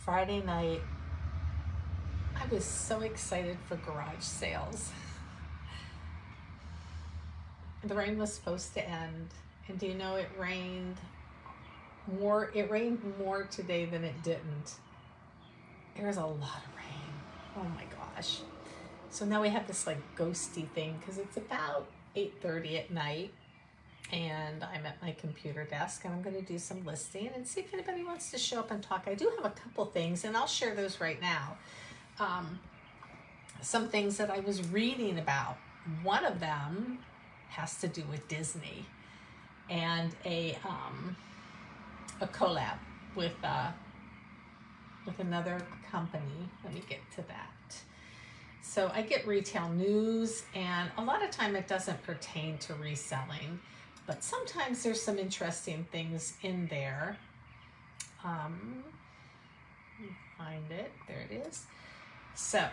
Friday night, I was so excited for garage sales. The rain was supposed to end, and do you know it rained more? It rained more today than it didn't. There was a lot of rain. Oh my gosh. So now we have this like ghosty thing because it's about 8:30 at night, and I'm at my computer desk, and I'm going to do some listing and see if anybody wants to show up and talk. I do have a couple things, and I'll share those right now. Some things that I was reading about. One of them has to do with Disney and a collab with another company. Let me get to that. So I get retail news, and a lot of time it doesn't pertain to reselling, but sometimes there's some interesting things in there. Let me find it. There it is. So,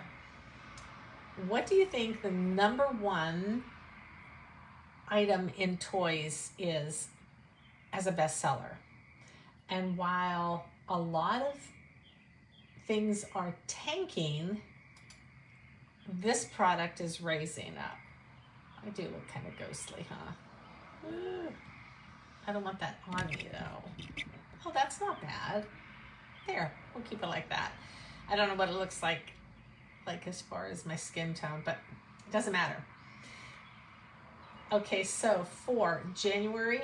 what do you think the number one item in toys is as a bestseller? And while a lot of things are tanking, this product is raising up. I do look kind of ghostly, huh? I don't want that on me though. Oh, that's not bad. There, we'll keep it like that. I don't know what it looks like as far as my skin tone, but it doesn't matter. Okay, so for January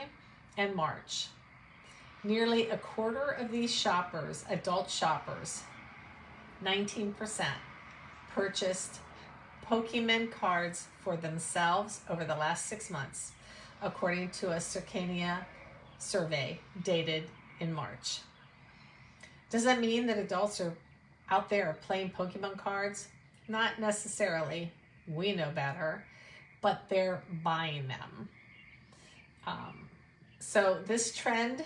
and March, nearly a quarter of these shoppers, adult shoppers, 19%, purchased Pokemon cards for themselves over the last 6 months, according to a Circania survey dated in March. Does that mean that adults are out there playing Pokemon cards? Not necessarily. We know better, but they're buying them. So this trend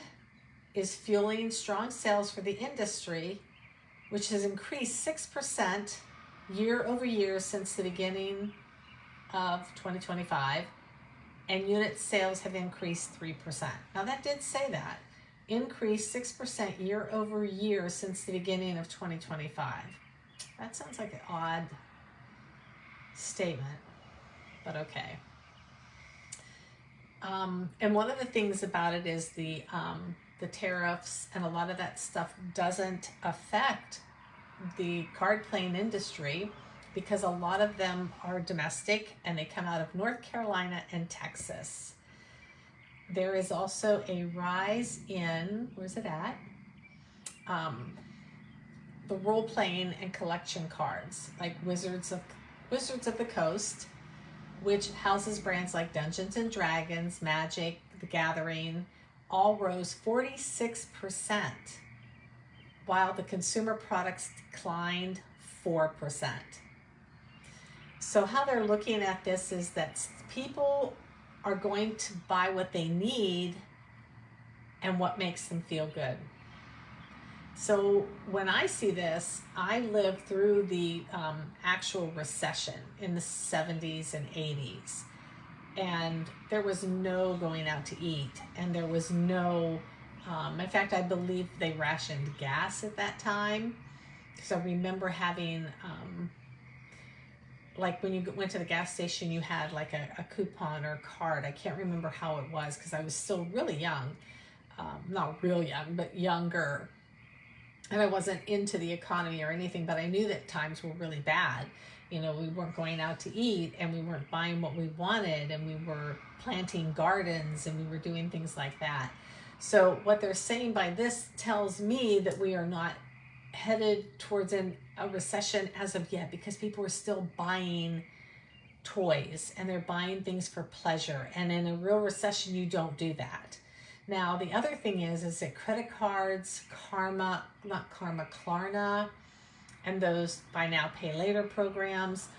is fueling strong sales for the industry, which has increased 6% year over year since the beginning of 2025, and unit sales have increased 3%. Now that did say that. Increased 6% year over year since the beginning of 2025. That sounds like an odd statement, but okay. And one of the things about it is the tariffs and a lot of that stuff doesn't affect the card playing industry because a lot of them are domestic and they come out of North Carolina and Texas. There is also a rise in, where's it at? The role-playing and collection cards, like Wizards of the Coast, which houses brands like Dungeons and Dragons, Magic, The Gathering, all rose 46%, while the consumer products declined 4%. So how they're looking at this is that people are going to buy what they need and what makes them feel good. So when I see this, I lived through the actual recession in the 70s and 80s. And there was no going out to eat. And there was no, in fact, I believe they rationed gas at that time. So I remember having, like when you went to the gas station, you had like a coupon or card. I can't remember how it was because I was still really young. Not real young, but younger. And I wasn't into the economy or anything, but I knew that times were really bad. You know, we weren't going out to eat and we weren't buying what we wanted and we were planting gardens and we were doing things like that. So what they're saying by this tells me that we are not headed towards a recession as of yet because people are still buying toys and they're buying things for pleasure. And in a real recession, you don't do that. Now, the other thing is that credit cards, Klarna, and those buy now, pay later programs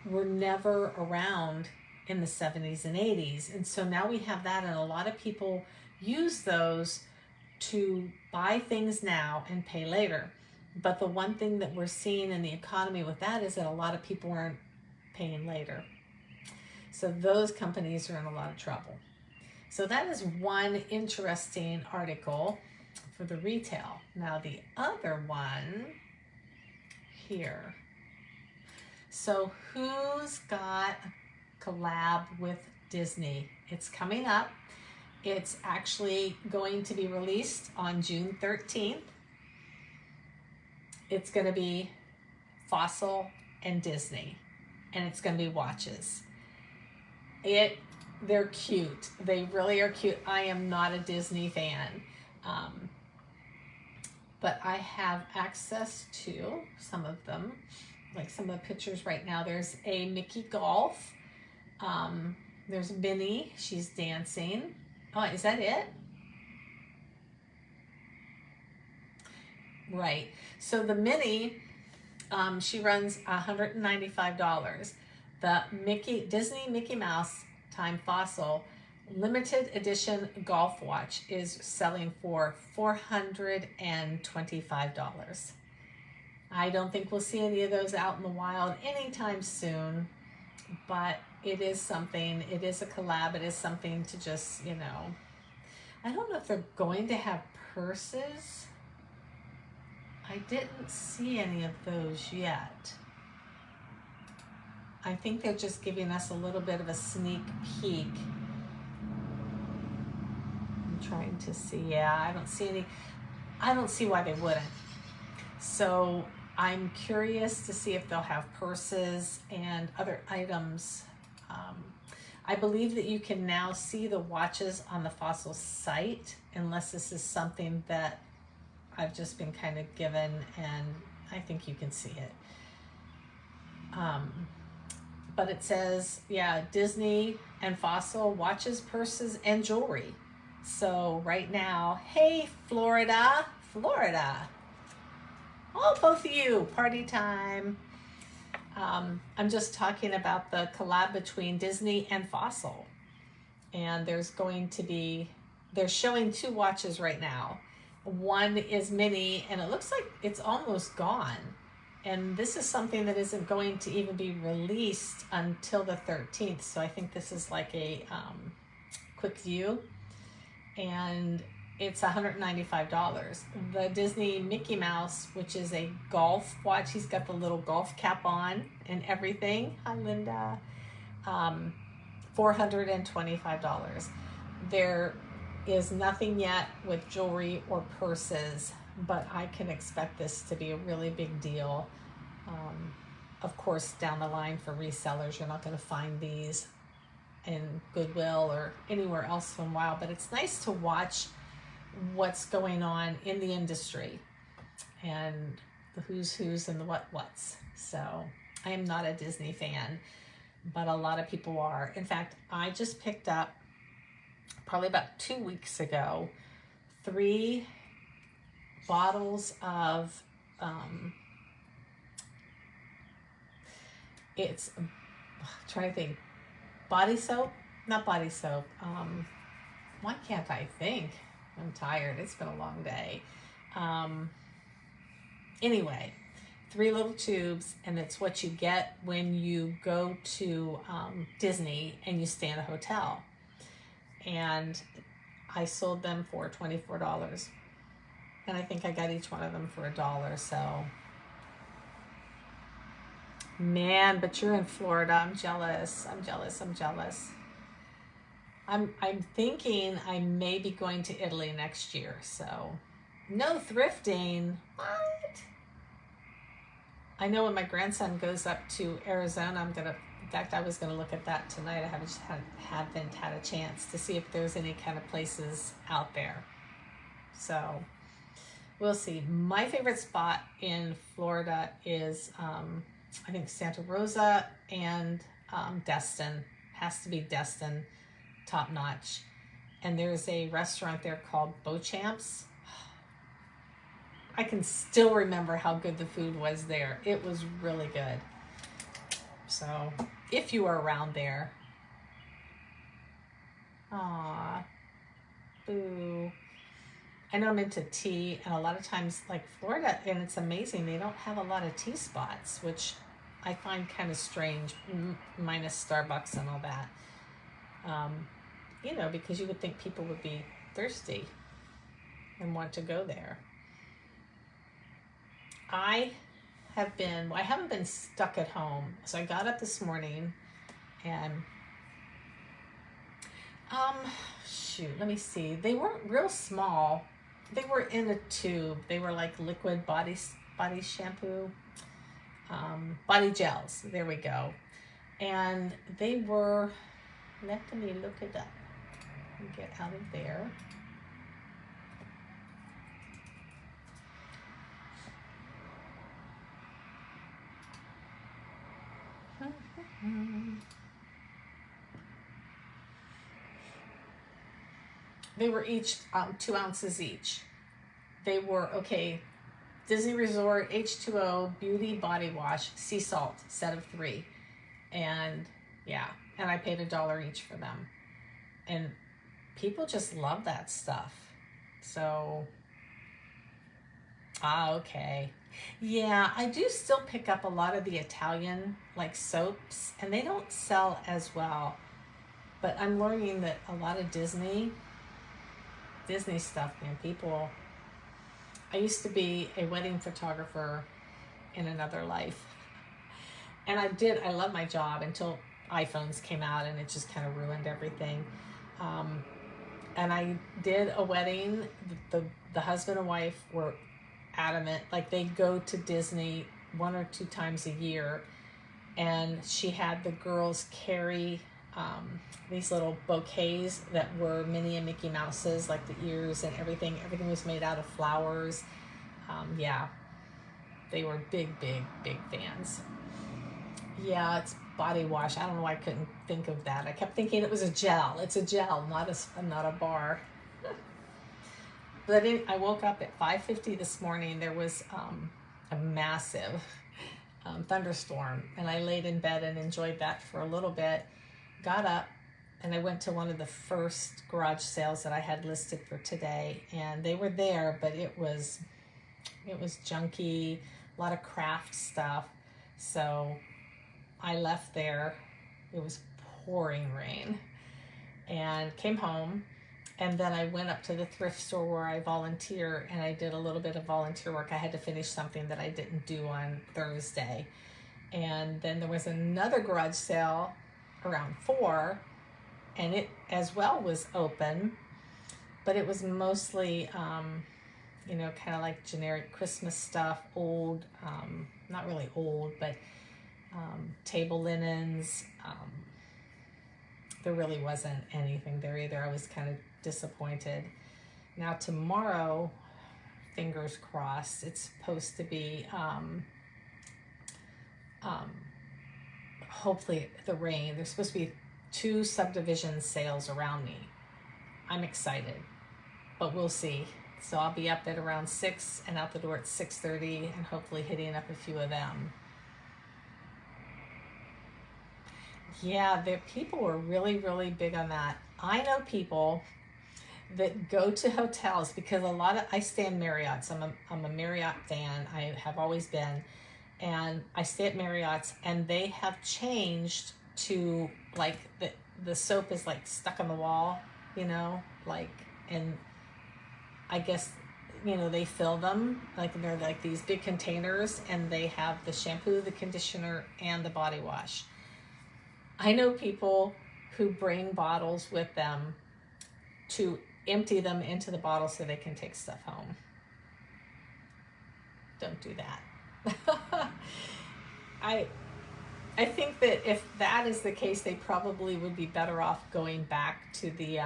were never around in the 70s and 80s. And so now we have that, and a lot of people use those to buy things now and pay later. But the one thing that we're seeing in the economy with that is that a lot of people aren't paying later. So those companies are in a lot of trouble. So that is one interesting article. for the retail. Now the other one here. So who's got a collab with Disney? It's coming up. It's actually going to be released on June 13th. It's going to be Fossil and Disney, and it's going to be watches. They're cute. They really are cute. I am not a Disney fan, but I have access to some of them, like some of the pictures right now. There's a Mickey Golf. There's Minnie. She's dancing. Oh, is that it? Right. So the Minnie, she runs $195. The Disney Mickey Mouse Time Fossil limited edition golf watch is selling for $425. I don't think we'll see any of those out in the wild anytime soon, but it is something. It is a collab. It is something to just, you know, I don't know if they're going to have purses. I didn't see any of those yet. I think they're just giving us a little bit of a sneak peek. I'm trying to see. Yeah, I don't see any. I don't see why they wouldn't. So I'm curious to see if they'll have purses and other items. I believe that you can now see the watches on the Fossil site, unless this is something that I've just been kind of given, and I think you can see it. But it says, yeah, Disney and Fossil watches, purses, and jewelry. So right now, hey, Florida. Oh, both of you, party time. I'm just talking about the collab between Disney and Fossil. And they're showing two watches right now. One is Minnie, and it looks like it's almost gone. And this is something that isn't going to even be released until the 13th. So I think this is like a quick view. And it's $195. The Disney Mickey Mouse, which is a golf watch, he's got the little golf cap on and everything. Hi, Linda. $425. There is nothing yet with jewelry or purses, but I can expect this to be a really big deal. Of course, down the line for resellers, you're not going to find these in Goodwill or anywhere else for a while, but it's nice to watch what's going on in the industry and the who's and the what's. So I am not a Disney fan, but a lot of people are. In fact, I just picked up probably about 2 weeks ago 3 bottles of it's I'm trying to think, body soap, not body soap. Why can't I think? I'm tired. It's been a long day. Anyway, 3 little tubes, and it's what you get when you go to Disney and you stay in a hotel. And I sold them for $24. And I think I got each one of them for $1. So, man, but you're in Florida. I'm jealous. I'm thinking I may be going to Italy next year. So, no thrifting. What? I know when my grandson goes up to Arizona, in fact, I was gonna look at that tonight. I haven't had a chance to see if there's any kind of places out there. So we'll see. My favorite spot in Florida is, I think, Santa Rosa and Destin. Has to be Destin, top notch. And there's a restaurant there called Beauchamp's. I can still remember how good the food was there. It was really good. So if you are around there. Aw, boo. I know I'm into tea, and a lot of times, like Florida, and it's amazing, they don't have a lot of tea spots, which I find kind of strange, minus Starbucks and all that. You know, because you would think people would be thirsty. and want to go there. I haven't been stuck at home. So I got up this morning and, shoot, let me see. They weren't real small. They were in a tube. They were like liquid body shampoo, body gels. There we go. And they were, let me look it up and get out of there. They were each 2 ounces each. They were, okay, Disney Resort H2O Beauty Body Wash, Sea Salt, set of 3. And yeah, and I paid $1 each for them. And people just love that stuff. So, okay. Yeah, I do still pick up a lot of the Italian like soaps, and they don't sell as well. But I'm learning that a lot of Disney stuff, man, people, I used to be a wedding photographer in another life. And I love my job until iPhones came out and it just kind of ruined everything. And I did a wedding. The husband and wife were adamant, like they go to Disney 1 or 2 times a year. And she had the girls carry these little bouquets that were Minnie and Mickey Mouse's, like the ears and everything. Everything was made out of flowers. Yeah, they were big fans. Yeah, it's body wash. I don't know why I couldn't think of that. I kept thinking it was a gel. It's a gel, not a bar. But I woke up at 5:50 this morning. There was a massive thunderstorm, and I laid in bed and enjoyed that for a little bit. Got up and I went to one of the first garage sales that I had listed for today, and they were there, but it was junky, a lot of craft stuff. So I left there. It was pouring rain, and came home. And then I went up to the thrift store where I volunteer, and I did a little bit of volunteer work. I had to finish something that I didn't do on Thursday. And then there was another garage sale around 4, and it as well was open, but it was mostly, kind of like generic Christmas stuff, old, not really old, but table linens. There really wasn't anything there either. I was kind of disappointed. Now tomorrow, fingers crossed, it's supposed to be hopefully the rain. There's supposed to be 2 subdivision sales around me. I'm excited, but we'll see. So I'll be up at around 6 and out the door at 6:30, and hopefully hitting up a few of them. Yeah, the people are really big on that. I know people that go to hotels because I stay in Marriott's. I'm a Marriott fan. I have always been. And I stay at Marriott's, and they have changed to like the soap is like stuck on the wall, and I guess, they fill them, like they're like these big containers, and they have the shampoo, the conditioner, and the body wash. I know people who bring bottles with them to empty them into the bottle so they can take stuff home. Don't do that. I think that if that is the case, they probably would be better off going back to the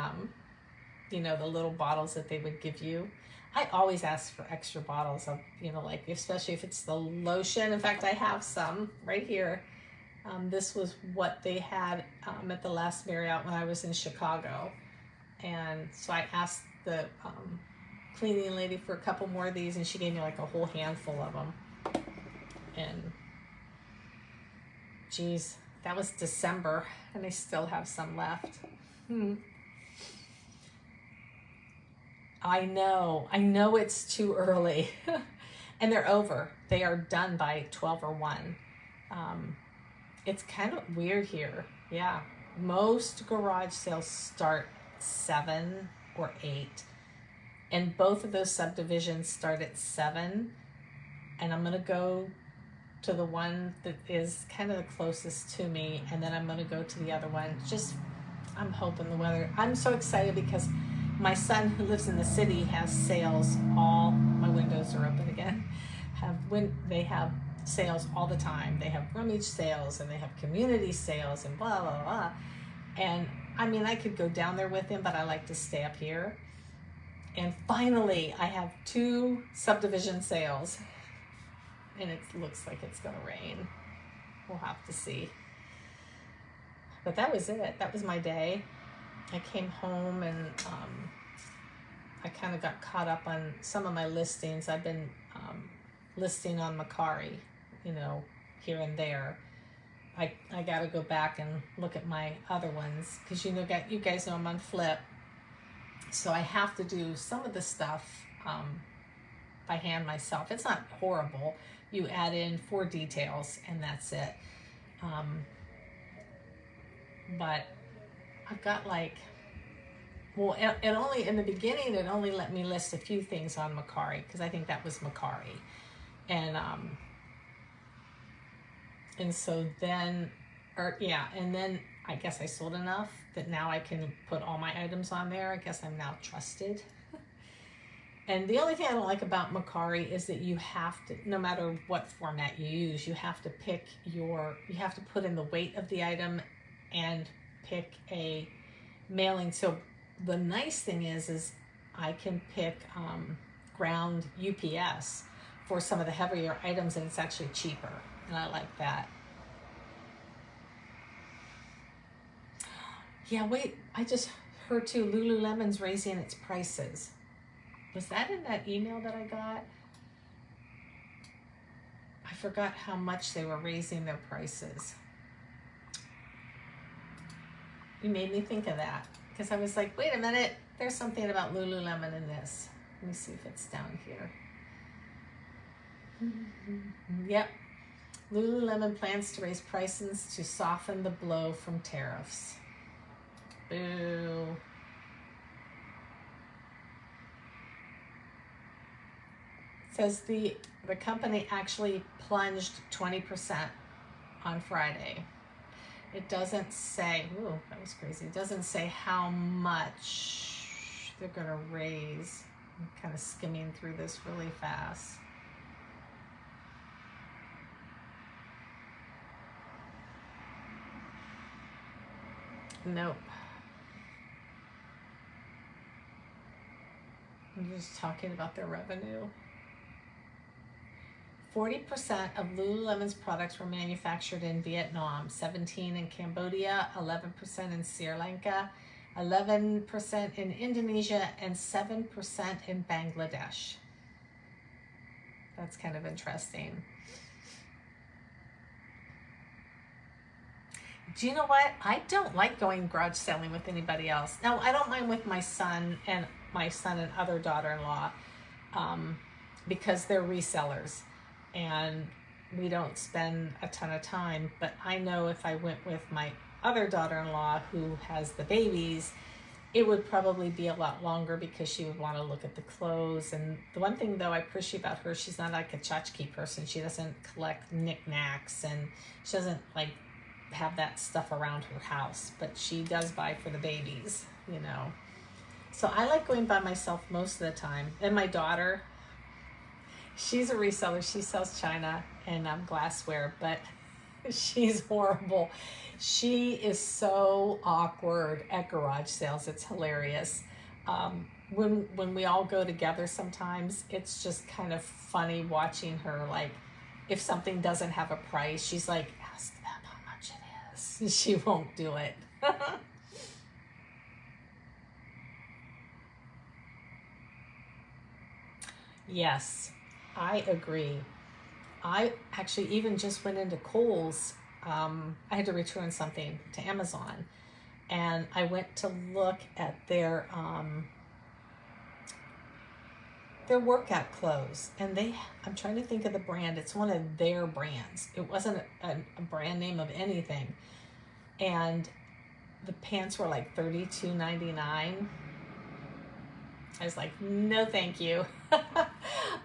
the little bottles that they would give you. I always ask for extra bottles of, like, especially if it's the lotion. In fact, I have some right here. This was what they had at the last Marriott when I was in Chicago. And so I asked the cleaning lady for a couple more of these, and she gave me like a whole handful of them. And geez, that was December, and I still have some left. I know it's too early. And they're over. They are done by 12 or 1. It's kind of weird here. Yeah, most garage sales start 7 or 8. And both of those subdivisions start at 7. And I'm going to go to the one that is kind of the closest to me. And then I'm going to go to the other one. I'm hoping the weather. I'm so excited because my son, who lives in the city, has sales. All my windows are open again. They have sales all the time. They have rummage sales and they have community sales and blah blah blah. And I mean, I could go down there with him, but I like to stay up here. And finally, I have 2 subdivision sales, and it looks like it's gonna rain. We'll have to see. But that was it. That was my day. I came home and I kind of got caught up on some of my listings. I've been listing on Mercari, here and there. I got to go back and look at my other ones because you guys know I'm on Flip. So I have to do some of the stuff by hand myself. It's not horrible. You add in 4 details and that's it. But I've got it only, in the beginning, it only let me list a few things on Mercari because I think that was Mercari. And so then, and then I guess I sold enough that now I can put all my items on there. I guess I'm now trusted. And the only thing I don't like about Mercari is that you have to, no matter what format you use, you have to put in the weight of the item and pick a mailing. So the nice thing is I can pick ground UPS for some of the heavier items, and it's actually cheaper, and I like that. Yeah, wait, I just heard too, Lululemon's raising its prices. Was that in that email that I got? I forgot how much they were raising their prices. You made me think of that because I was like, wait a minute, there's something about Lululemon in this. Let me see if it's down here. Yep. Lululemon plans to raise prices to soften the blow from tariffs. Boo. It says the company actually plunged 20% on Friday. It doesn't say, ooh, that was crazy. It doesn't say how much they're going to raise. I'm kind of skimming through this really fast. Nope. I'm just talking about their revenue. 40% of Lululemon's products were manufactured in Vietnam, 17% in Cambodia, 11% in Sri Lanka, 11% in Indonesia, and 7% in Bangladesh. That's kind of interesting. Do you know what? I don't like going garage selling with anybody else. Now, I don't mind with my son and other daughter-in-law because they're resellers and we don't spend a ton of time. But I know if I went with my other daughter-in-law who has the babies, it would probably be a lot longer because she would want to look at the clothes. And the one thing, though, I appreciate about her, she's not like a tchotchke person. She doesn't collect knickknacks and she doesn't have that stuff around her house, but she does buy for the babies, So I like going by myself most of the time. And my daughter, she's a reseller. She sells china and glassware, but she's horrible. She is so awkward at garage sales. It's hilarious. When we all go together sometimes, it's just kind of funny watching her, if something doesn't have a price, she's like, ask them how much it is. She won't do it. Yes, I agree. I actually even just went into Kohl's. I had to return something to Amazon, and I went to look at their workout clothes, and I'm trying to think of the brand. It's one of their brands. It wasn't a brand name of anything, and the pants were like $32.99. I was like, no, thank you.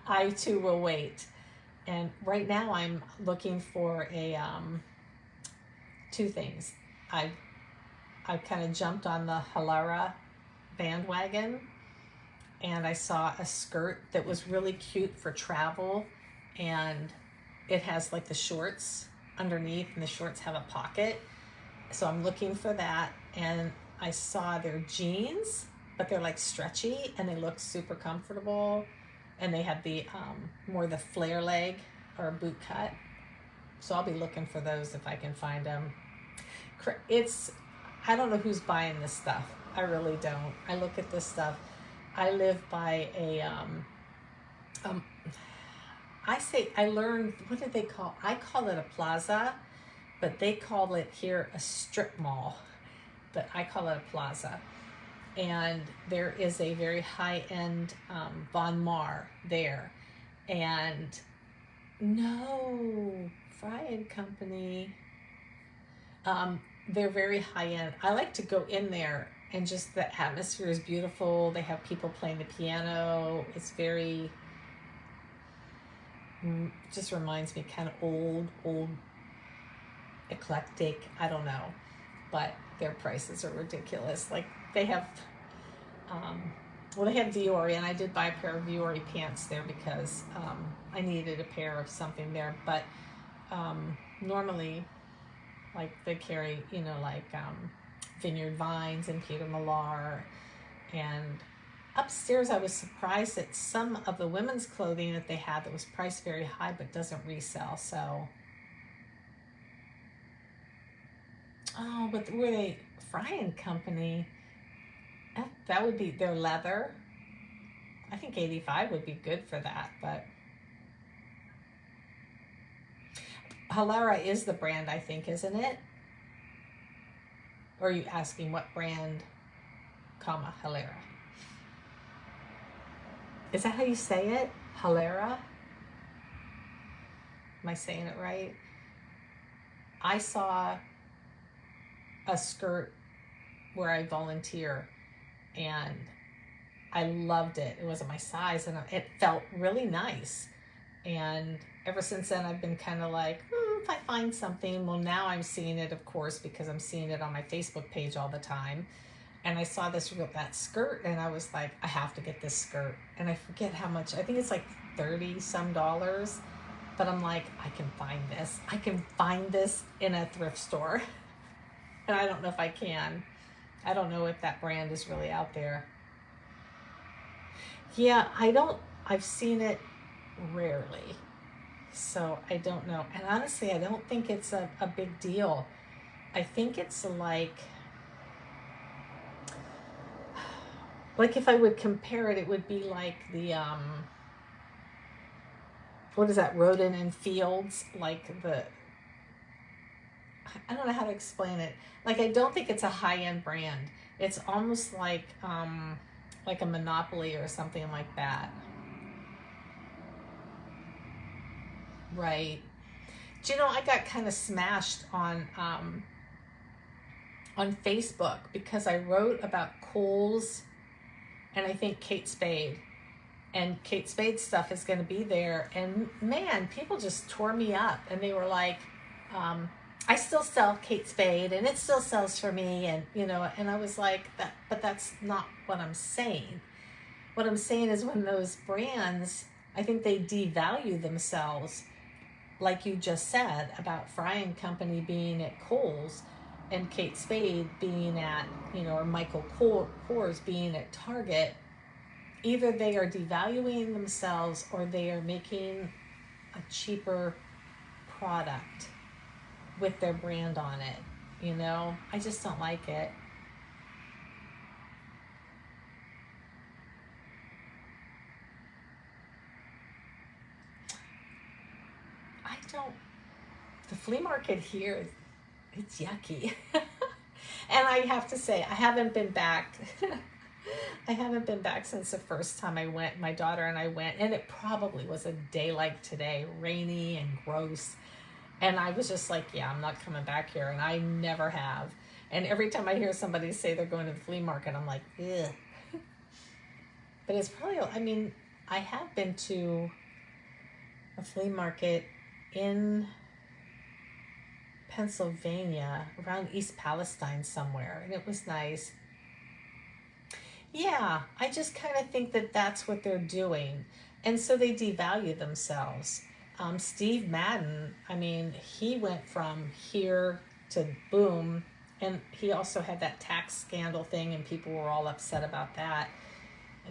I too will wait. And right now I'm looking for a, two things. I kind of jumped on the Halara bandwagon, and I saw a skirt that was really cute for travel, and it has like the shorts underneath, and the shorts have a pocket. So I'm looking for that. And I saw their jeans, but they're like stretchy and they look super comfortable, and they have the more the flare leg or boot cut. So I'll be looking for those if I can find them. It's, I don't know who's buying this stuff. I really don't. I look at this stuff. I live by a I learned, what did they call, I call it a plaza, but they call it here a strip mall, but I call it a plaza. And there is a very high-end Von Mar there. And no, Fry and Company, they're very high-end. I like to go in there, and just the atmosphere is beautiful. They have people playing the piano. It's very, just reminds me kind of old, eclectic. I don't know, but their prices are ridiculous. Like they have, well, they have Dior, and I did buy a pair of Dior pants there because I needed a pair of something there. But normally, like they carry, you know, like Vineyard Vines and Peter Millar. And upstairs, I was surprised at some of the women's clothing that they had that was priced very high but doesn't resell. So, oh, but were they Fry and Company? That would be their leather. I think 85 would be good for that, but Halara is the brand, I think, isn't it? Or are you asking what brand, comma, Halara? Is that how you say it? Halara? Am I saying it right? I saw a skirt where I volunteer, and I loved it. It wasn't my size, and it felt really nice. And ever since then, I've been kind of like, if I find something. Well, now I'm seeing it, of course, because I'm seeing it on my Facebook page all the time. And I saw that skirt, and I was like, I have to get this skirt. And I forget how much. I think it's like $30 some. But I'm like, I can find this. I can find this in a thrift store. And I don't know if I can. I don't know if that brand is really out there. Yeah, I've seen it rarely. So I don't know. And honestly, I don't think it's a big deal. I think it's like if I would compare it, it would be like the, what is that, Roden and Fields, like the, I don't know how to explain it. Like, I don't think it's a high-end brand. It's almost like a Monopoly or something like that. Right. Do you know, I got kind of smashed on Facebook because I wrote about Kohl's and I think Kate Spade. And Kate Spade's stuff is going to be there. And man, people just tore me up. And they were like, I still sell Kate Spade and it still sells for me. And, you know, and I was like, but that's not what I'm saying. What I'm saying is when those brands, I think they devalue themselves, like you just said, about Fry and Company being at Kohl's and Kate Spade being at, you know, or Michael Kors being at Target. Either they are devaluing themselves or they are making a cheaper product with their brand on it. You know, I just don't like it. The flea market here, it's yucky. And I have to say, I haven't been back. I haven't been back since the first time I went. My daughter and I went, and it probably was a day like today, rainy and gross. And I was just like, yeah, I'm not coming back here. And I never have. And every time I hear somebody say they're going to the flea market, I'm like, ugh. But it's probably, I mean, I have been to a flea market in Pennsylvania, around East Palestine somewhere, and it was nice. Yeah, I just kind of think that that's what they're doing. And so they devalue themselves. Steve Madden, I mean, he went from here to boom, and he also had that tax scandal thing, and people were all upset about that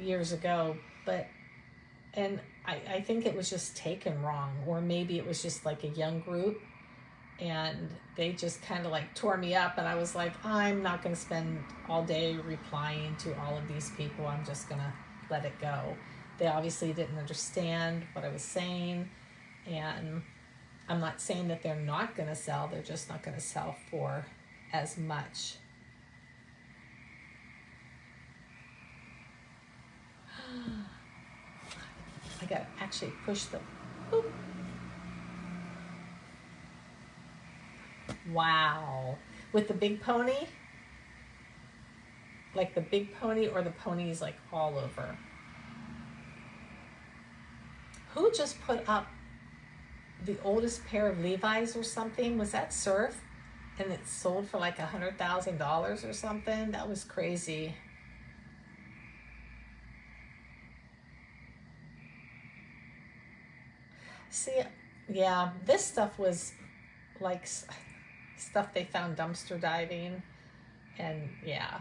years ago. But, and I think it was just taken wrong, or maybe it was just like a young group and they just kind of like tore me up, and I was like, I'm not going to spend all day replying to all of these people. I'm just going to let it go. They obviously didn't understand what I was saying, and I'm not saying that they're not going to sell, they're just not going to sell for as much. I got to actually push the boop. Wow. With the big pony? Like the big pony, or the ponies like all over? Who just put up the oldest pair of Levi's or something? Was that Surf? And it sold for like $100,000 or something? That was crazy. See, yeah, this stuff was like stuff they found dumpster diving. And yeah,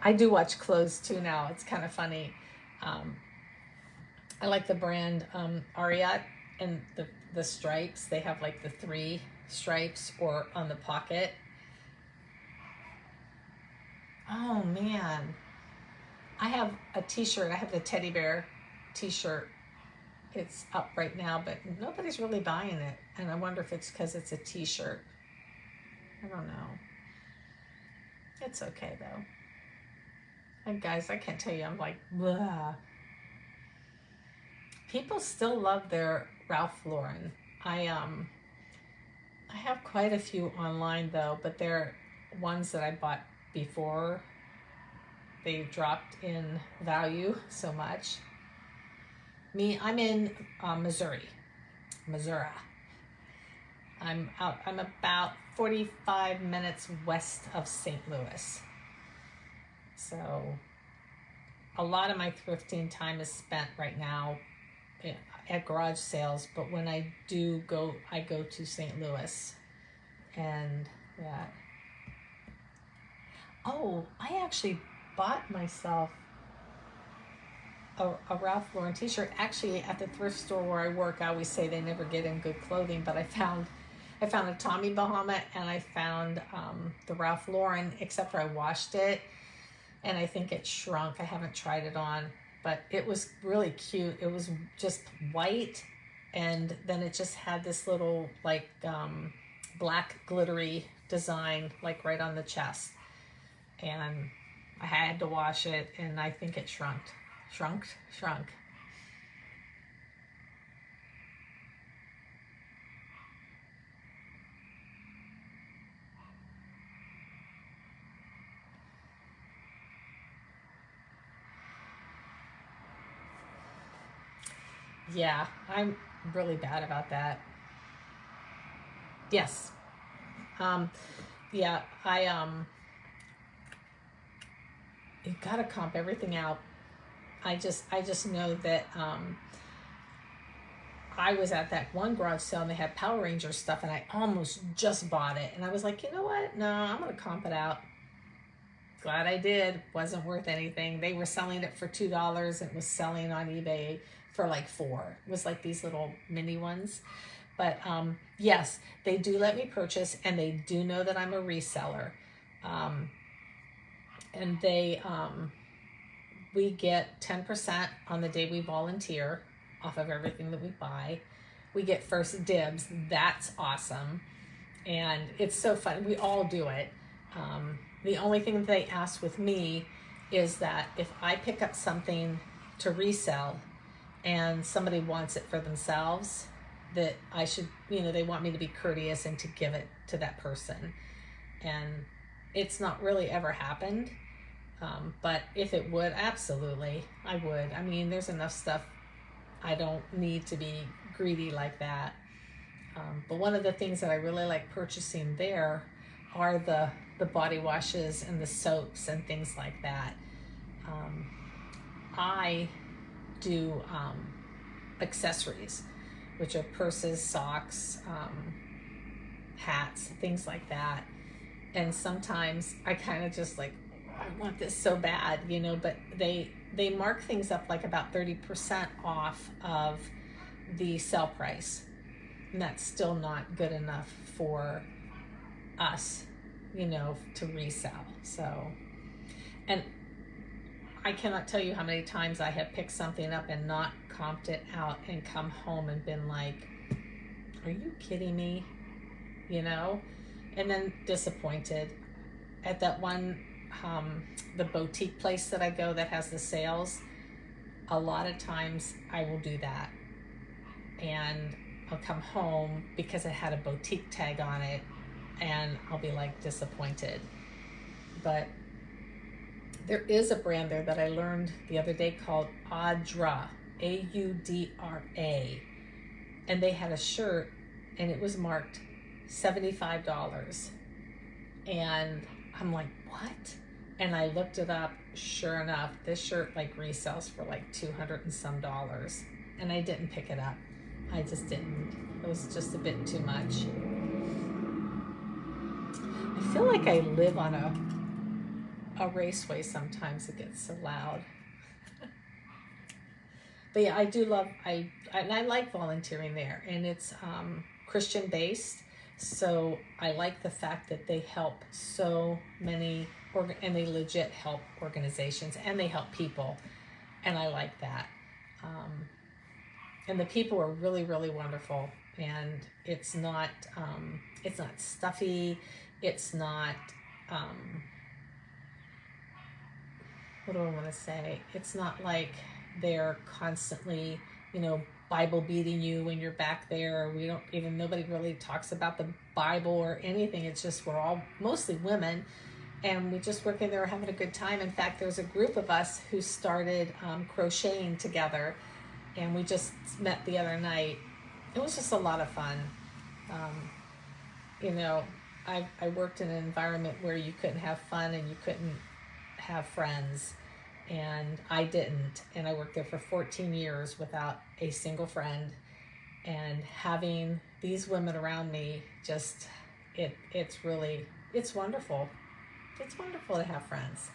I do watch clothes too now. It's kind of funny. I like the brand Ariat, and the stripes. They have like the 3 stripes or on the pocket. Oh man, I have a t-shirt. I have the teddy bear t-shirt. It's up right now, but nobody's really buying it. And I wonder if it's because it's a t-shirt. I don't know. It's okay though. And guys, I can't tell you, I'm like, blah. People still love their Ralph Lauren. I have quite a few online though, but they're ones that I bought before they dropped in value so much. I'm in Missouri. I'm about 45 minutes west of St. Louis. So a lot of my thrifting time is spent right now at garage sales, but when I do go, I go to St. Louis. And that. Oh, I actually bought myself a Ralph Lauren t-shirt. Actually, at the thrift store where I work, I always say they never get in good clothing, but I found a Tommy Bahama, and I found the Ralph Lauren, except for I washed it and I think it shrunk. I haven't tried it on, but it was really cute. It was just white, and then it just had this little like black glittery design like right on the chest, and I had to wash it, and I think it shrunk. Yeah, I'm really bad about that. Yes. Yeah, you gotta comp everything out. I just know that I was at that one garage sale and they had Power Ranger stuff, and I almost just bought it, and I was like, you know what? No, I'm gonna comp it out. Glad I did. Wasn't worth anything. They were selling it for $2, and it was selling on eBay for like 4. It was like these little mini ones. But yes, they do let me purchase, and they do know that I'm a reseller. And we get 10% on the day we volunteer off of everything that we buy. We get first dibs. That's awesome. And it's so fun. We all do it. The only thing that they ask with me is that if I pick up something to resell and somebody wants it for themselves, that I should, they want me to be courteous and to give it to that person. And it's not really ever happened. But if it would, absolutely, I would. I mean, there's enough stuff. I don't need to be greedy like that. But one of the things that I really like purchasing there are the body washes and the soaps and things like that. I do accessories, which are purses, socks, hats, things like that. And sometimes I kind of just like, I want this so bad, you know, but they mark things up like about 30% off of the sale price. And that's still not good enough for us, you know, to resell. So, and I cannot tell you how many times I have picked something up and not comped it out and come home and been like, are you kidding me? You know? And then disappointed. At that one, the boutique place that I go that has the sales, a lot of times I will do that. And I'll come home because it had a boutique tag on it and I'll be like disappointed. But there is a brand there that I learned the other day called Audra, Audra. And they had a shirt and it was marked $75. And I'm like, what? And I looked it up. Sure enough, this shirt like resells for like $200 and some. And I didn't pick it up. I just didn't. It was just a bit too much. I feel like I live on a raceway sometimes. It gets so loud. But yeah, I do love, I like volunteering there, and it's Christian based. So I like the fact that they help so many, and they legit help organizations and they help people. And I like that. And the people are really, really wonderful. And it's not stuffy. It's not, what do I want to say? It's not like they're constantly, you know, Bible beating you when you're back there. Nobody really talks about the Bible or anything. It's just, we're all mostly women and we just work in there having a good time. In fact, there's a group of us who started crocheting together, and we just met the other night. It was just a lot of fun. You know, I worked in an environment where you couldn't have fun and you couldn't have friends, and I didn't. And I worked there for 14 years without a single friend, and having these women around me, just it's wonderful. It's wonderful to have friends.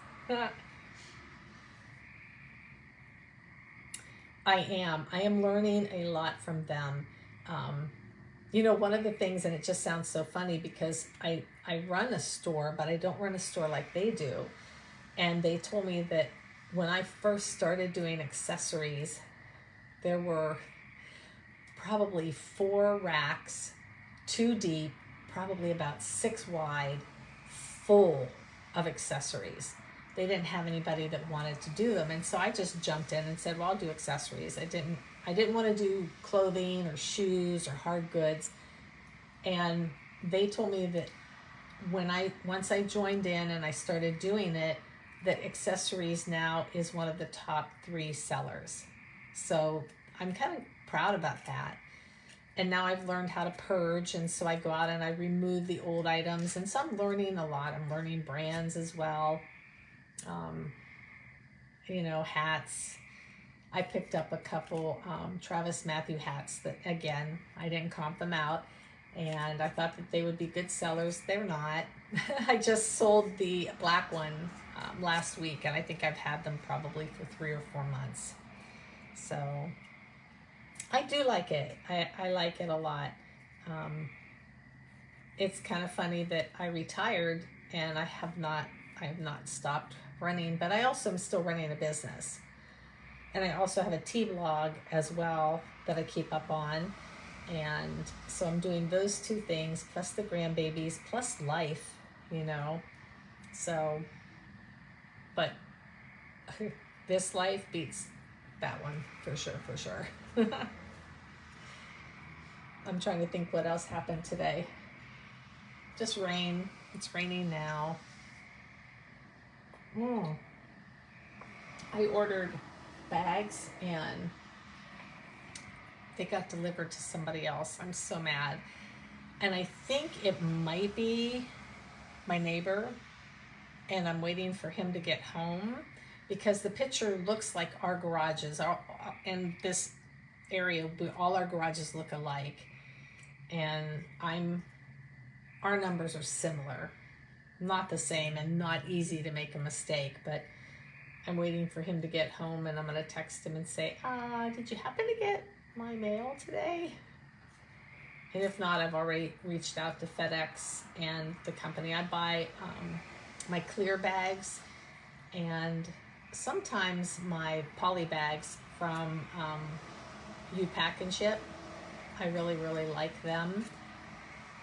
I am learning a lot from them. You know, one of the things, and it just sounds so funny because I run a store, but I don't run a store like they do. And they told me that when I first started doing accessories, there were probably 4 racks, 2 deep, probably about 6 wide, full of accessories. They didn't have anybody that wanted to do them. And so I just jumped in and said, well, I'll do accessories. I didn't want to do clothing or shoes or hard goods. And they told me that once I joined in and I started doing it, that accessories now is one of the top 3 sellers. So I'm kind of proud about that. And now I've learned how to purge, and so I go out and I remove the old items. And so I'm learning a lot. I'm learning brands as well. You know, hats. I picked up a couple Travis Matthew hats that, again, I didn't comp them out. And I thought that they would be good sellers. They're not. I just sold the black one last week, and I think I've had them probably for 3 or 4 months. So I do like it. I like it a lot. It's kind of funny that I retired and I have not stopped running, but I also am still running a business. And I also have a tea blog as well that I keep up on. And so I'm doing those 2 things, plus the grandbabies, plus life, you know. So, but this life beats that one for sure. I'm trying to think what else happened today. Just rain. It's raining now. I ordered bags and they got delivered to somebody else. I'm so mad. And I think it might be my neighbor, and I'm waiting for him to get home because the picture looks like our garages. In this area, all our garages look alike, and our numbers are similar. Not the same and not easy to make a mistake, but I'm waiting for him to get home, and I'm going to text him and say, did you happen to get my mail today? And if not, I've already reached out to FedEx and the company. I buy my clear bags and sometimes my poly bags from U-Pack and Ship. I really, really like them.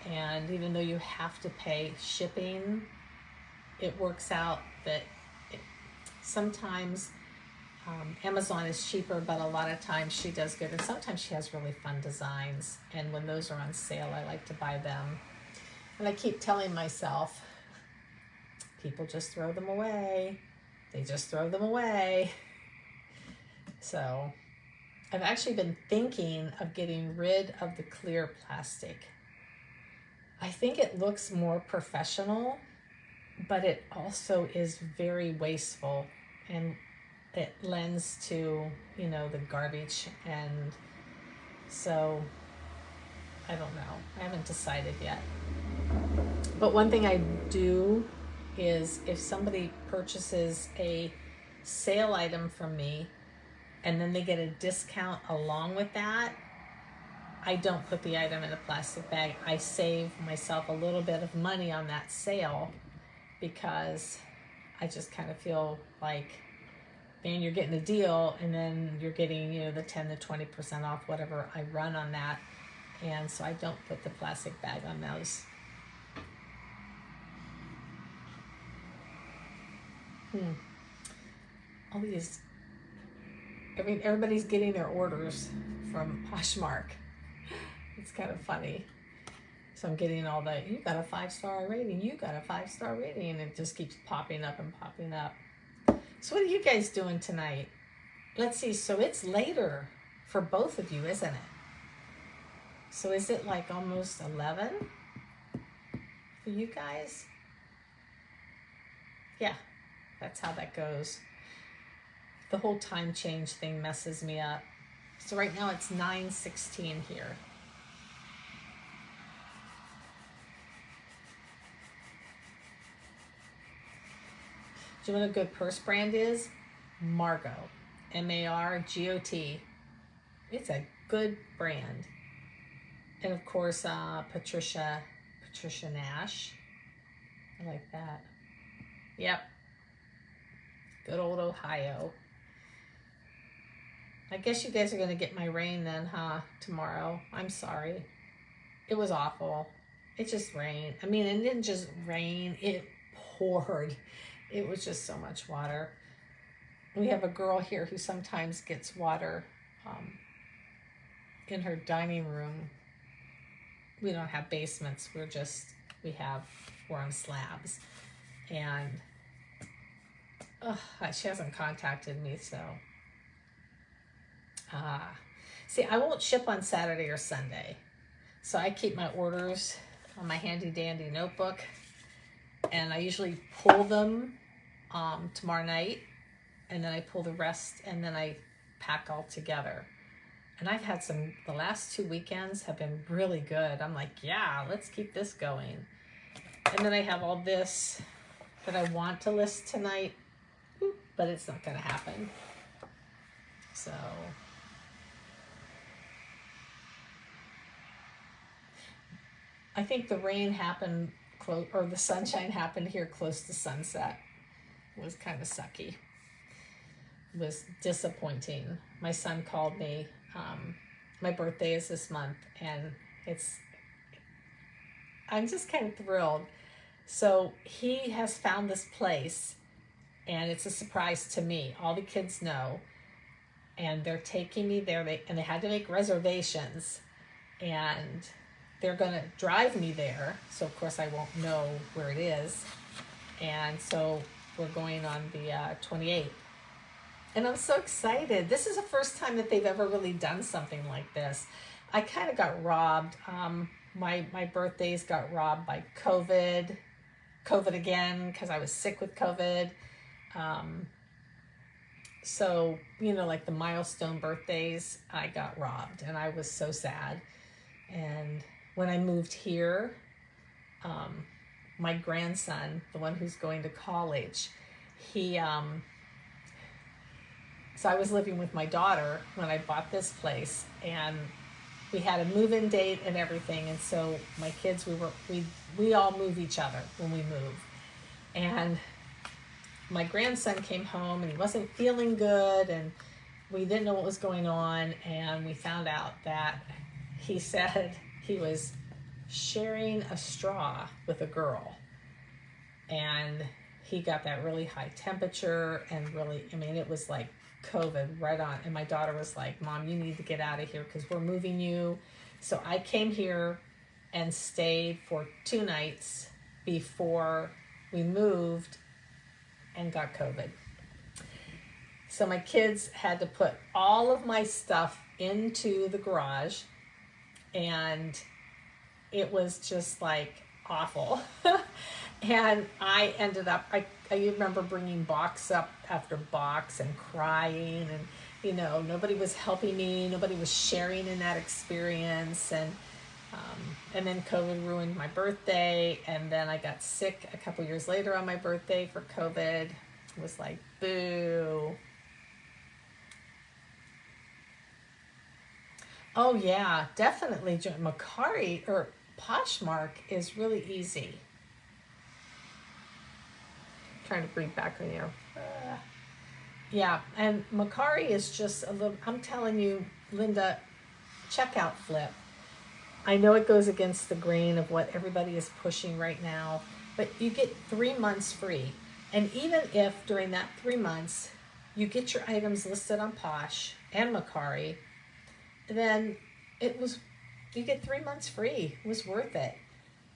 And even though you have to pay shipping, it works out that sometimes Amazon is cheaper, but a lot of times she does good. And sometimes she has really fun designs. And when those are on sale, I like to buy them. And I keep telling myself, people just throw them away. They just throw them away. So I've actually been thinking of getting rid of the clear plastic. I think it looks more professional, but it also is very wasteful, and it lends to, the garbage. And so I don't know. I haven't decided yet. But one thing I do is if somebody purchases a sale item from me and then they get a discount along with that, I don't put the item in a plastic bag. I save myself a little bit of money on that sale because I just kind of feel like, man, you're getting a deal, and then you're getting, the 10 to 20% off whatever I run on that. And so I don't put the plastic bag on those. All these, everybody's getting their orders from Poshmark. It's kind of funny. So I'm getting all the, you got a 5-star rating, you got a 5-star rating, and it just keeps popping up and popping up. So what are you guys doing tonight? Let's see, so it's later for both of you, isn't it? So is it like almost 11 for you guys? Yeah, that's how that goes. The whole time change thing messes me up. So right now it's 9:16 here. Do you know what a good purse brand is? Margot. M-A-R-G-O-T. It's a good brand. And of course, Patricia Nash. I like that. Yep. Good old Ohio. I guess you guys are going to get my rain then, huh? Tomorrow. I'm sorry. It was awful. It just rained. I mean, it didn't just rain. It poured. It was just so much water. We have a girl here who sometimes gets water in her dining room. We don't have basements. We're on slabs. And she hasn't contacted me, so. See, I won't ship on Saturday or Sunday. So I keep my orders on my handy dandy notebook. And I usually pull them tomorrow night, and then I pull the rest, and then I pack all together. And I've had the last 2 weekends have been really good. I'm like, yeah, let's keep this going. And then I have all this that I want to list tonight, but it's not going to happen. So I think the rain happened or the sunshine happened here close to sunset. It was kind of sucky. It was disappointing. My son called me. My birthday is this month, and I'm just kind of thrilled. So he has found this place, and it's a surprise to me. All the kids know, and they're taking me there. They had to make reservations, and they're going to drive me there. So of course I won't know where it is. And so we're going on the 28th. And I'm so excited. This is the first time that they've ever really done something like this. I kind of got robbed. My birthdays got robbed by COVID again, because I was sick with COVID. Um, so, like the milestone birthdays, I got robbed and I was so sad. And when I moved here, my grandson, the one who's going to college, he, so I was living with my daughter when I bought this place, and we had a move-in date and everything. And so my kids, we all move each other when we move. And my grandson came home and he wasn't feeling good, and we didn't know what was going on. And we found out that he said he was sharing a straw with a girl, and he got that really high temperature, and really, it was like COVID right on. And my daughter was like, Mom, you need to get out of here because we're moving you. So I came here and stayed for 2 nights before we moved and got COVID. So my kids had to put all of my stuff into the garage, and it was just like awful. And I ended up, I remember bringing box up after box and crying, and nobody was helping me, nobody was sharing in that experience. And then COVID ruined my birthday, and then I got sick a couple years later on my birthday for COVID. It was like, boo. Oh yeah, definitely. Macari or Poshmark is really easy. Trying to breathe back on you. Yeah, and Macari is just a little, I'm telling you, Linda, check out Flip. I know it goes against the grain of what everybody is pushing right now, but you get 3 months free. And even if during that 3 months you get your items listed on Posh and Macari, then you get 3 months free. It was worth it.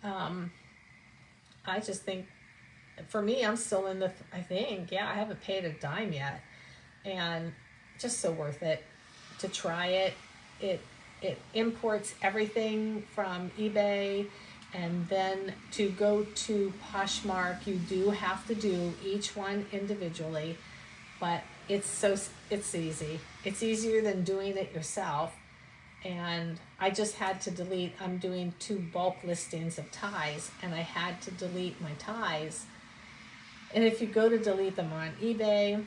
I just think, for me, I'm still in I haven't paid a dime yet. And just so worth it to try it. It imports everything from eBay, and then to go to Poshmark, you do have to do each one individually, but it's easy. It's easier than doing it yourself. And I just had to delete, I'm doing 2 bulk listings of ties, and I had to delete my ties. And if you go to delete them on eBay,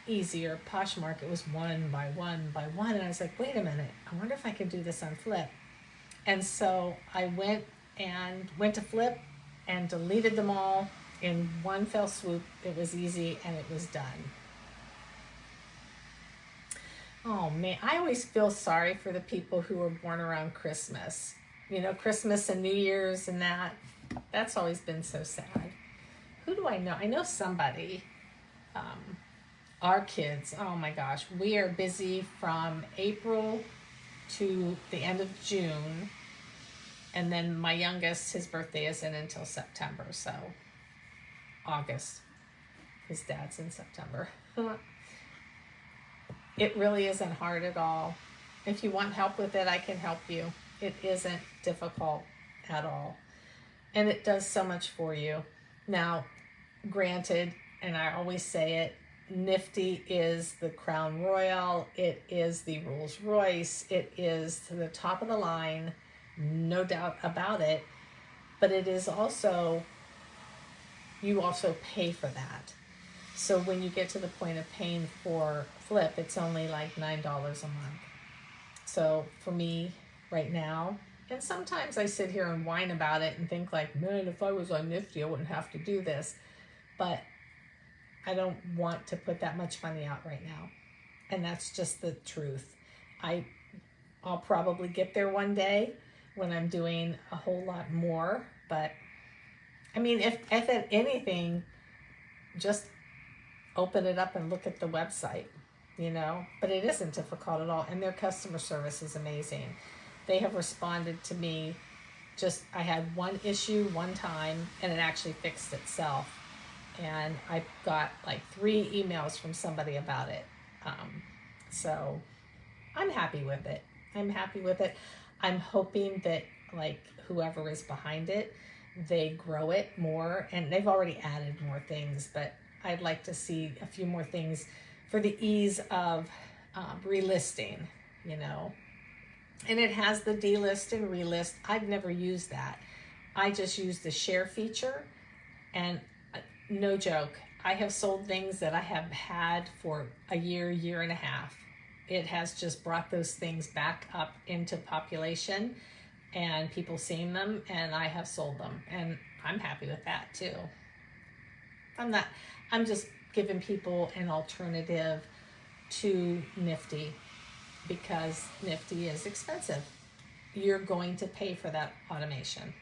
easier. Poshmark, it was 1 by 1 by 1. And I was like, wait a minute, I wonder if I can do this on Flip. And so I went to Flip and deleted them all in one fell swoop. It was easy and it was done. Oh man, I always feel sorry for the people who were born around Christmas. Christmas and New Year's and that's always been so sad. Who do I know? I know somebody. Our kids, oh my gosh, we are busy from April to the end of June. And then my youngest, his birthday isn't until September, so August. His dad's in September. It really isn't hard at all. If you want help with it, I can help you. It isn't difficult at all. And it does so much for you. Now, granted, and I always say it, Nifty is the Crown Royal. It is the Rolls Royce. It is to the top of the line, no doubt about it. But it is also, you also pay for that. So when you get to the point of paying for Flip, it's only like $9 a month. So for me right now, and sometimes I sit here and whine about it and think like, man, if I was on Nifty, I wouldn't have to do this. But I don't want to put that much money out right now. And that's just the truth. I'll probably get there one day when I'm doing a whole lot more. But I mean, if at anything, just open it up and look at the website, but it isn't difficult at all. And their customer service is amazing. They have responded to me. I had one issue one time and it actually fixed itself. And I got like 3 emails from somebody about it. So I'm happy with it. I'm happy with it. I'm hoping that like whoever is behind it, they grow it more, and they've already added more things, but I'd like to see a few more things for the ease of relisting, you know. And it has the delist and relist. I've never used that. I just use the share feature, and no joke, I have sold things that I have had for a year, year and a half. It has just brought those things back up into population and people seeing them, and I have sold them, and I'm happy with that too. I'm just giving people an alternative to Nifty because Nifty is expensive. You're going to pay for that automation.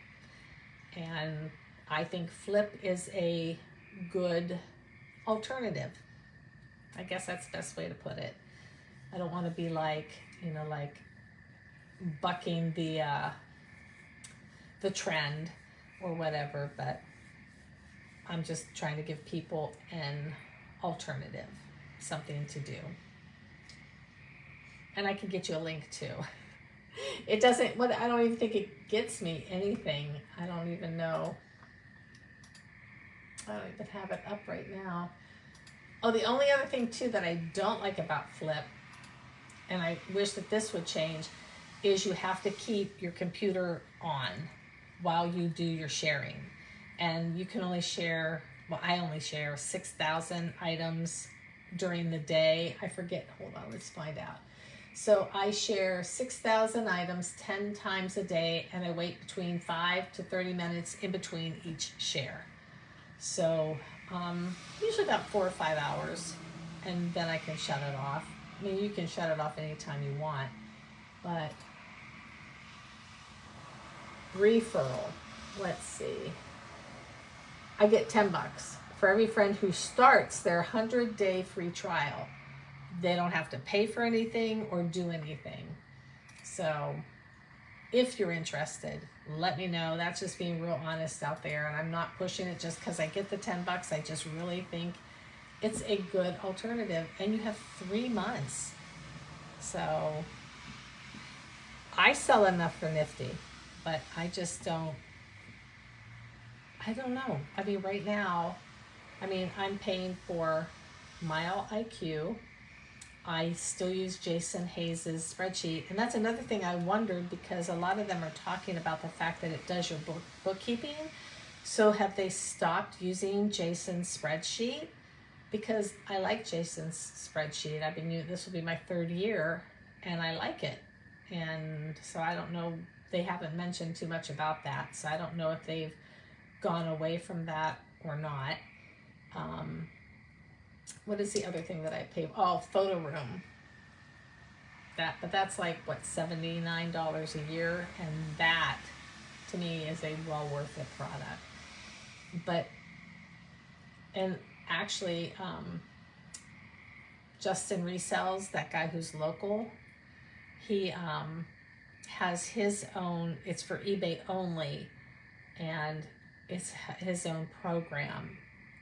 And I think Flip is a good alternative. I guess that's the best way to put it. I don't want to be like, you know, like bucking the trend or whatever, but I'm just trying to give people an alternative, something to do. And I can get you a link too. It doesn't, I don't even think it gets me anything. I don't even know. I don't even have it up right now. Oh, the only other thing too that I don't like about Flip, and I wish that this would change, is you have to keep your computer on while you do your sharing. And you can only share, well, I only share 6,000 items during the day. I forget, hold on, let's find out. So I share 6,000 items 10 times a day, and I wait between 5 to 30 minutes in between each share. So usually about 4 or 5 hours, and then I can shut it off. I mean, you can shut it off anytime you want, but referral, let's see. I get $10 for every friend who starts their 100-day free trial. They don't have to pay for anything or do anything. So if you're interested, let me know. That's just being real honest out there, and I'm not pushing it just because I get the $10. I just really think it's a good alternative, and you have 3 months. So I sell enough for Nifty, but I just don't, I don't know. I mean, right now, I mean, I'm paying for Mile IQ. I still use Jason Hayes's spreadsheet. And that's another thing I wondered, because a lot of them are talking about the fact that it does your bookkeeping. So have they stopped using Jason's spreadsheet? Because I like Jason's spreadsheet. I've been using, this will be my 3rd year, and I like it. And so I don't know, they haven't mentioned too much about that. So I don't know if they've gone away from that or not. What is the other thing that I pay? Oh, Photo Room. But that's like what, $79 a year, and that to me is a well worth it product. But and actually, Justin Resells, that guy who's local, he has his own. It's for eBay only, and it's his own program.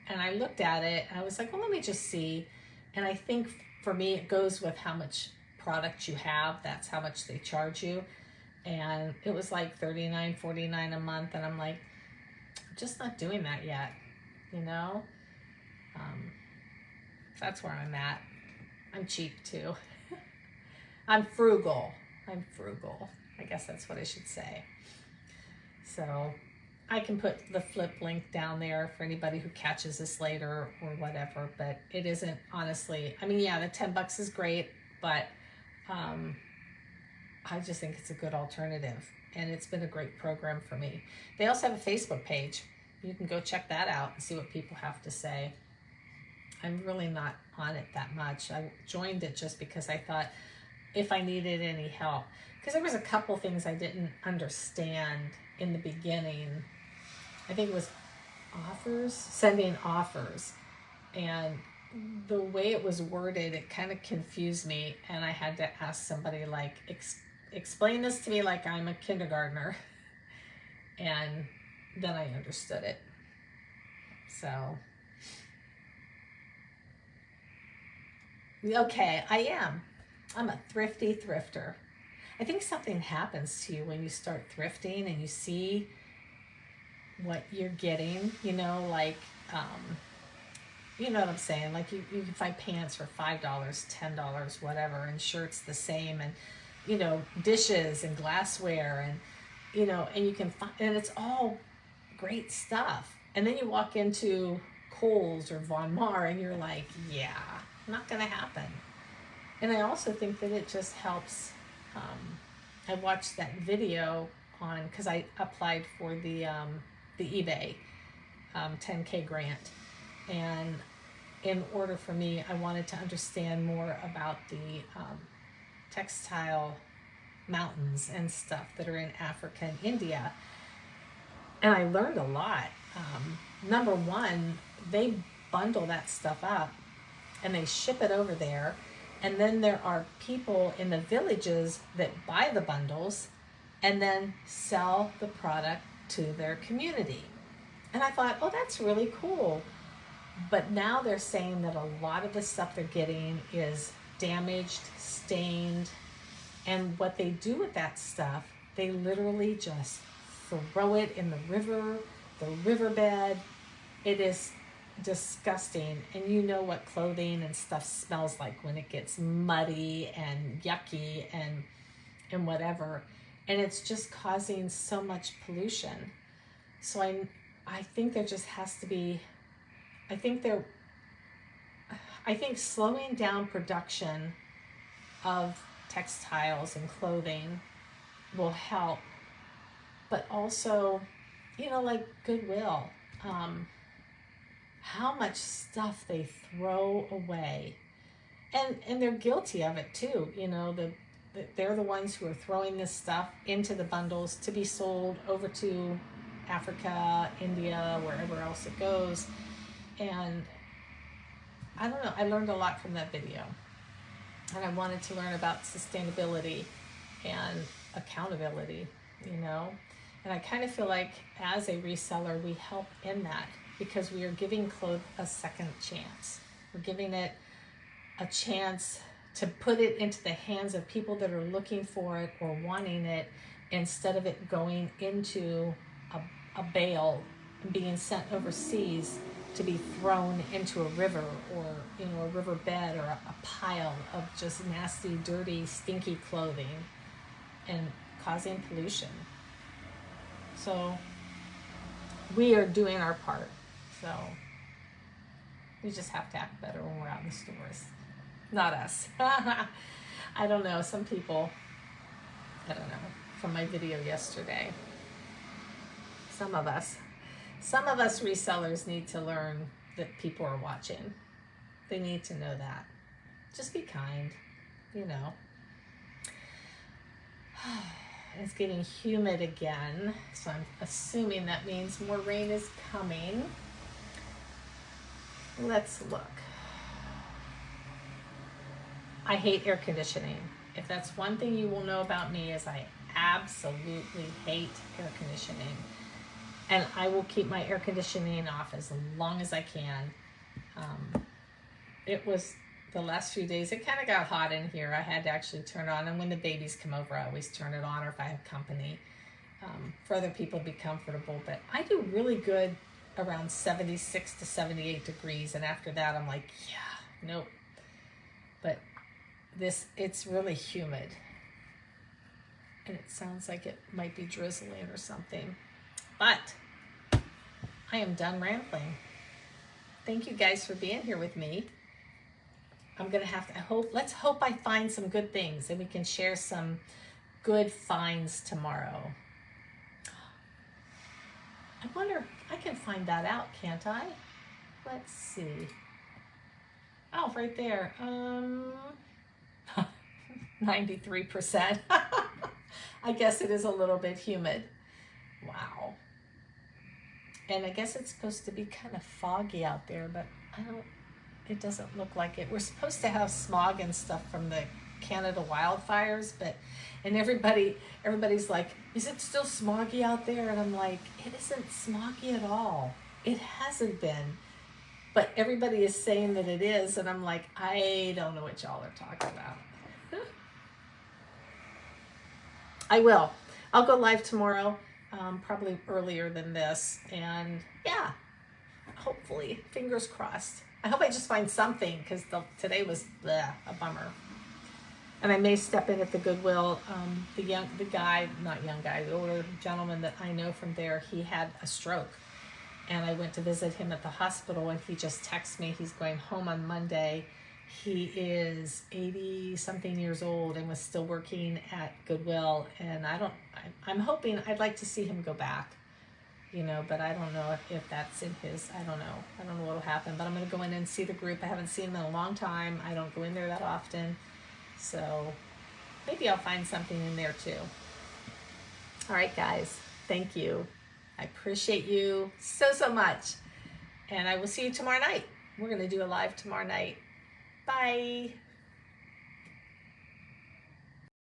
And I looked at it, and I was like, well, let me just see. And I think for me, it goes with how much product you have. That's how much they charge you. And it was like $39, $49 a month. And I'm like, I'm just not doing that yet, you know? That's where I'm at. I'm cheap too. I'm frugal. I guess that's what I should say. So I can put the Flip link down there for anybody who catches this later or whatever, but it isn't, honestly, I mean, yeah, the $10 is great, but I just think it's a good alternative, and it's been a great program for me. They also have a Facebook page. You can go check that out and see what people have to say. I'm really not on it that much. I joined it just because I thought if I needed any help, because there was a couple things I didn't understand in the beginning. I think it was offers, sending offers, and the way it was worded, it kind of confused me, and I had to ask somebody like, explain this to me like I'm a kindergartner, and then I understood it. So Okay, I am. I'm a thrifty thrifter. I think something happens to you when you start thrifting and you see what you're getting, like, um, you know what I'm saying? Like you can find pants for $5, $10, whatever, and shirts the same, and dishes and glassware, and and you can find, and it's all great stuff. And then you walk into Kohl's or Von Mar, and you're like, yeah, not gonna happen. And I also think that it just helps. I watched that video on because I applied for the eBay 10K grant, and in order for me, I wanted to understand more about the textile mountains and stuff that are in Africa and India. And I learned a lot. Number one, they bundle that stuff up and they ship it over there. And then there are people in the villages that buy the bundles and then sell the product to their community. And I thought, oh, that's really cool. But now they're saying that a lot of the stuff they're getting is damaged, stained, and what they do with that stuff, they literally just throw it in the river, the riverbed. It is disgusting. And you know what clothing and stuff smells like when it gets muddy and yucky and whatever. And it's just causing so much pollution. So I think there just has to be, I think slowing down production of textiles and clothing will help, but also, like Goodwill, how much stuff they throw away, and they're guilty of it too. They're the ones who are throwing this stuff into the bundles to be sold over to Africa, India, wherever else it goes. And I don't know, I learned a lot from that video. And I wanted to learn about sustainability and accountability, And I kind of feel like as a reseller, we help in that because we are giving clothes a second chance. We're giving it a chance to put it into the hands of people that are looking for it or wanting it, instead of it going into a bale and being sent overseas to be thrown into a river or a riverbed or a pile of just nasty, dirty, stinky clothing and causing pollution. So we are doing our part. So we just have to act better when we're out in the stores. Not us. I don't know. Some people, I don't know, from my video yesterday, some of us resellers need to learn that people are watching. They need to know that. Just be kind, It's getting humid again, so I'm assuming that means more rain is coming. Let's look. I hate air conditioning. If that's one thing you will know about me, is I absolutely hate air conditioning. And I will keep my air conditioning off as long as I can. It was the last few days, it kind of got hot in here. I had to actually turn it on. And when the babies come over, I always turn it on, or if I have company, for other people to be comfortable. But I do really good around 76 to 78 degrees. And after that, I'm like, yeah, nope. But it's really humid. And it sounds like it might be drizzling or something. But I am done rambling. Thank you guys for being here with me. I'm going to have to let's hope I find some good things and we can share some good finds tomorrow. I wonder, I can find that out, can't I? Let's see. Oh, right there. 93%. I guess it is a little bit humid. Wow. And I guess it's supposed to be kind of foggy out there, but it doesn't look like it. We're supposed to have smog and stuff from the Canada wildfires, and everybody's like, is it still smoggy out there? And I'm like, it isn't smoggy at all. It hasn't been. but everybody is saying that it is, and I'm like, I don't know what y'all are talking about. I will. I'll go live tomorrow, probably earlier than this, and yeah, hopefully, fingers crossed. I hope I just find something, because today was bleh, a bummer. And I may step in at the Goodwill. The older gentleman that I know from there, he had a stroke. And I went to visit him at the hospital, and he just texted me. He's going home on Monday. He is 80-something years old and was still working at Goodwill. And I'm hoping, I'd like to see him go back, but I don't know if that's in his, I don't know what will happen. But I'm going to go in and see the group. I haven't seen them in a long time. I don't go in there that often. So maybe I'll find something in there too. All right, guys, thank you. I appreciate you so much. And I will see you tomorrow night. We're going to do a live tomorrow night. Bye.